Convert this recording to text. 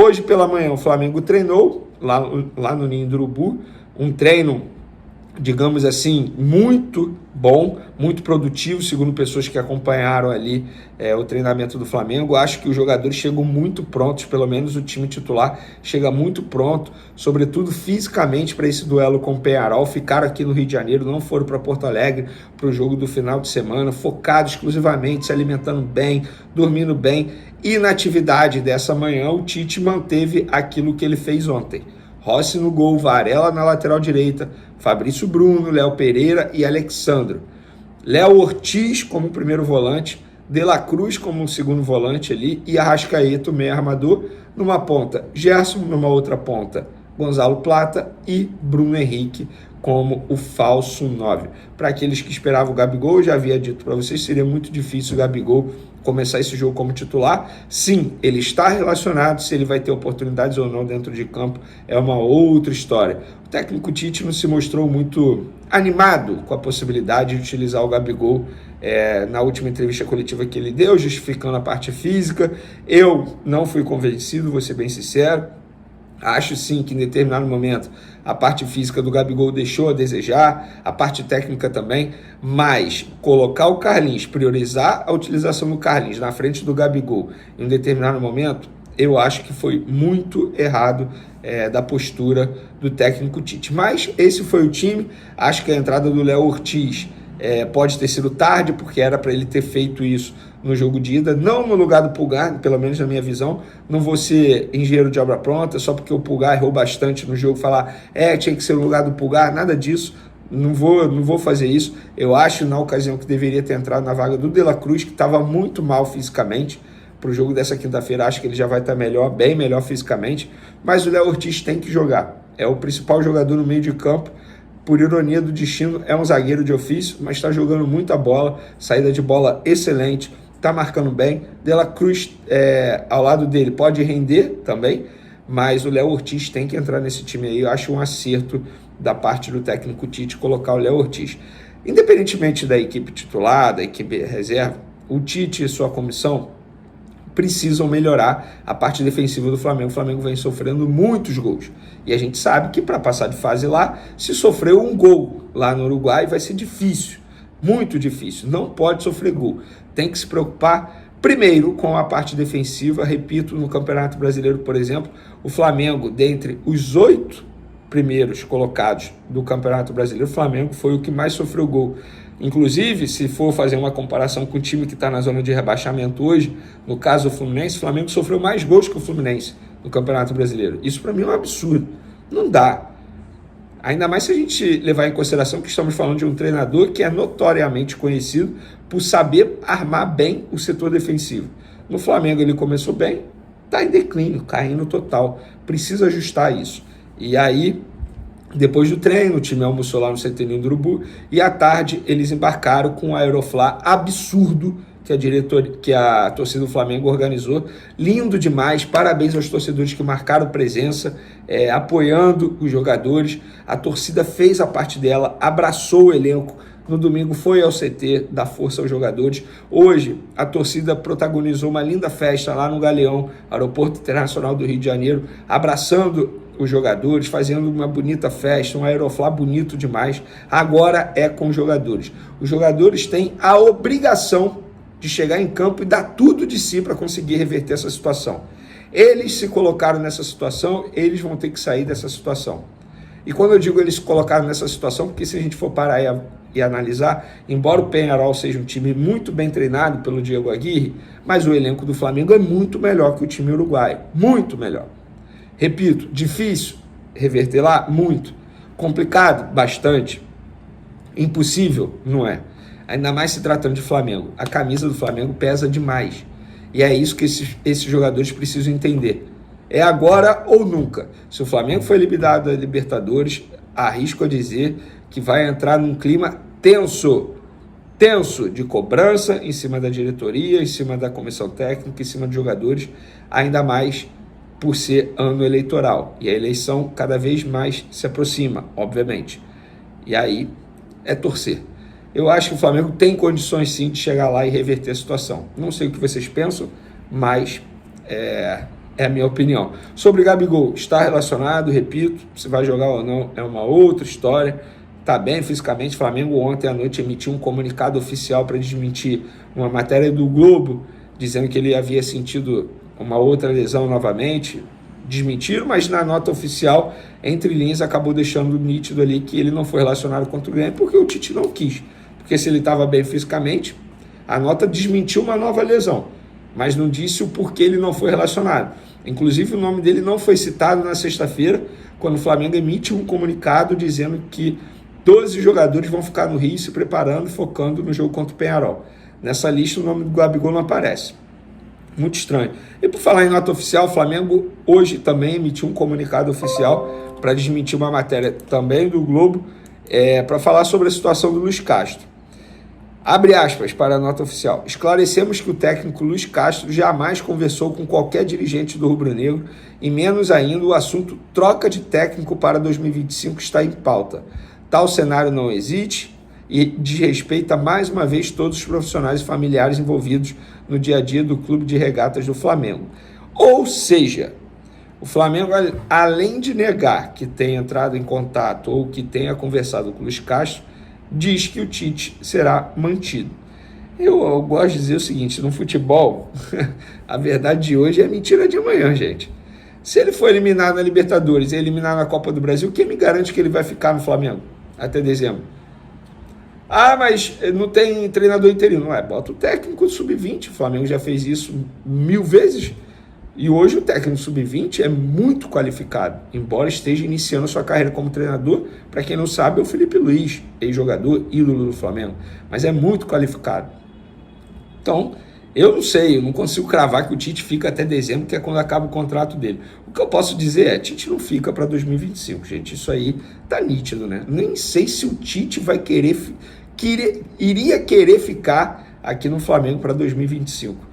Hoje pela manhã o Flamengo treinou lá no Ninho do Urubu, um treino, digamos assim, muito bom, muito produtivo, segundo pessoas que acompanharam ali o treinamento do Flamengo. Acho que os jogadores chegam muito prontos, pelo menos o time titular chega muito pronto, sobretudo fisicamente, para esse duelo com o Peñarol. Ficaram aqui no Rio de Janeiro, não foram para Porto Alegre para o jogo do final de semana, focados exclusivamente, se alimentando bem, dormindo bem. E na atividade dessa manhã, o Tite manteve aquilo que ele fez ontem. Rossi no gol, Varela na lateral direita, Fabrício Bruno, Léo Pereira e Alexandro. Léo Ortiz como primeiro volante, De La Cruz como segundo volante ali e Arrascaeta, o meio armador, numa ponta Gerson, numa outra ponta Gonzalo Plata e Bruno Henrique como o falso 9. Para aqueles que esperavam o Gabigol, eu já havia dito para vocês, seria muito difícil o Gabigol começar esse jogo como titular. Sim, ele está relacionado, se ele vai ter oportunidades ou não dentro de campo é uma outra história. O técnico Tite não se mostrou muito animado com a possibilidade de utilizar o Gabigol na última entrevista coletiva que ele deu, justificando a parte física. Eu não fui convencido, vou ser bem sincero. Acho sim que em determinado momento a parte física do Gabigol deixou a desejar, a parte técnica também, mas colocar o Carlinhos, priorizar a utilização do Carlinhos na frente do Gabigol em um determinado momento, eu acho que foi muito errado da postura do técnico Tite. Mas esse foi o time. Acho que a entrada do Léo Ortiz pode ter sido tarde, porque era para ele ter feito isso no jogo de ida, não no lugar do Pulgar, pelo menos na minha visão. Não vou ser engenheiro de obra pronta, só porque o Pulgar errou bastante no jogo, falar, tinha que ser no lugar do Pulgar, nada disso, não vou fazer isso. Eu acho, na ocasião, que deveria ter entrado na vaga do De La Cruz, que estava muito mal fisicamente. Para o jogo dessa quinta-feira, acho que ele já vai estar melhor, bem melhor fisicamente, mas o Léo Ortiz tem que jogar, é o principal jogador no meio de campo. Por ironia do destino, é um zagueiro de ofício, mas está jogando muita bola, saída de bola excelente, está marcando bem. De La Cruz, ao lado dele, pode render também, mas o Léo Ortiz tem que entrar nesse time aí. Eu acho um acerto da parte do técnico Tite colocar o Léo Ortiz. Independentemente da equipe titular, da equipe reserva, o Tite e sua comissão precisam melhorar a parte defensiva do Flamengo. O Flamengo vem sofrendo muitos gols. E a gente sabe que para passar de fase lá, se sofreu um gol lá no Uruguai, vai ser difícil, muito difícil. Não pode sofrer gol. Tem que se preocupar primeiro com a parte defensiva. Repito, no Campeonato Brasileiro, por exemplo, o Flamengo, dentre os 8 primeiros colocados do Campeonato Brasileiro, o Flamengo foi o que mais sofreu gol. Inclusive, se for fazer uma comparação com o time que está na zona de rebaixamento hoje, no caso o Fluminense, o Flamengo sofreu mais gols que o Fluminense no Campeonato Brasileiro. Isso para mim é um absurdo. Não dá. Ainda mais se a gente levar em consideração que estamos falando de um treinador que é notoriamente conhecido por saber armar bem o setor defensivo. No Flamengo ele começou bem, está em declínio, caindo total. Precisa ajustar isso. E aí, depois do treino, o time almoçou lá no CT do Urubu e à tarde eles embarcaram com um Aeroflá absurdo que a torcida do Flamengo organizou. Lindo demais, parabéns aos torcedores que marcaram presença, apoiando os jogadores. A torcida fez a parte dela, abraçou o elenco. No domingo foi ao CT dar força aos jogadores. Hoje a torcida protagonizou uma linda festa lá no Galeão, Aeroporto Internacional do Rio de Janeiro, abraçando os jogadores, fazendo uma bonita festa, um Aeroflá bonito demais. Agora é com os jogadores. Os jogadores têm a obrigação de chegar em campo e dar tudo de si para conseguir reverter essa situação. Eles se colocaram nessa situação, eles vão ter que sair dessa situação. E quando eu digo eles se colocaram nessa situação, porque se a gente for parar e analisar, embora o Peñarol seja um time muito bem treinado pelo Diego Aguirre, mas o elenco do Flamengo é muito melhor que o time uruguaio, muito melhor. Repito, difícil reverter lá? Muito. Complicado? Bastante. Impossível? Não é. Ainda mais se tratando de Flamengo. A camisa do Flamengo pesa demais. E é isso que esses jogadores precisam entender. É agora ou nunca. Se o Flamengo foi eliminado da Libertadores, arrisco a dizer que vai entrar num clima tenso de cobrança em cima da diretoria, em cima da comissão técnica, em cima dos jogadores, ainda mais por ser ano eleitoral. E a eleição cada vez mais se aproxima, obviamente. E aí é torcer. Eu acho que o Flamengo tem condições sim de chegar lá e reverter a situação. Não sei o que vocês pensam, mas É a minha opinião. Sobre Gabigol, está relacionado, repito, se vai jogar ou não é uma outra história. Está bem fisicamente. Flamengo ontem à noite emitiu um comunicado oficial para desmentir uma matéria do Globo, dizendo que ele havia sentido uma outra lesão novamente. Desmentiram, mas na nota oficial, entre linhas, acabou deixando nítido ali que ele não foi relacionado contra o Grêmio porque o Tite não quis. Porque se ele estava bem fisicamente, a nota desmentiu uma nova lesão, mas não disse o porquê ele não foi relacionado. Inclusive, o nome dele não foi citado na sexta-feira, quando o Flamengo emite um comunicado dizendo que 12 jogadores vão ficar no Rio se preparando, focando no jogo contra o Peñarol. Nessa lista, o nome do Gabigol não aparece. Muito estranho. E por falar em nota oficial, o Flamengo hoje também emitiu um comunicado oficial para desmentir uma matéria também do Globo, para falar sobre a situação do Luiz Castro. Abre aspas para a nota oficial. Esclarecemos que o técnico Luiz Castro jamais conversou com qualquer dirigente do rubro-negro e menos ainda o assunto troca de técnico para 2025 está em pauta. Tal cenário não existe e desrespeita mais uma vez todos os profissionais e familiares envolvidos no dia a dia do Clube de Regatas do Flamengo. Ou seja, o Flamengo, além de negar que tenha entrado em contato ou que tenha conversado com o Luiz Castro, diz que o Tite será mantido. Eu gosto de dizer o seguinte, no futebol, a verdade de hoje é mentira de amanhã, gente. Se ele for eliminado na Libertadores e eliminado na Copa do Brasil, quem me garante que ele vai ficar no Flamengo até dezembro? Ah, mas não tem treinador interino. Não é, bota o técnico do sub-20, o Flamengo já fez isso 1000 vezes. E hoje o técnico sub-20 é muito qualificado, embora esteja iniciando sua carreira como treinador. Para quem não sabe, é o Felipe Luiz, ex-jogador, ídolo do Flamengo, mas é muito qualificado. Então, eu não sei, eu não consigo cravar que o Tite fica até dezembro, que é quando acaba o contrato dele. O que eu posso dizer é, Tite não fica para 2025, gente, isso aí tá nítido, né? Nem sei se o Tite vai iria querer ficar aqui no Flamengo para 2025.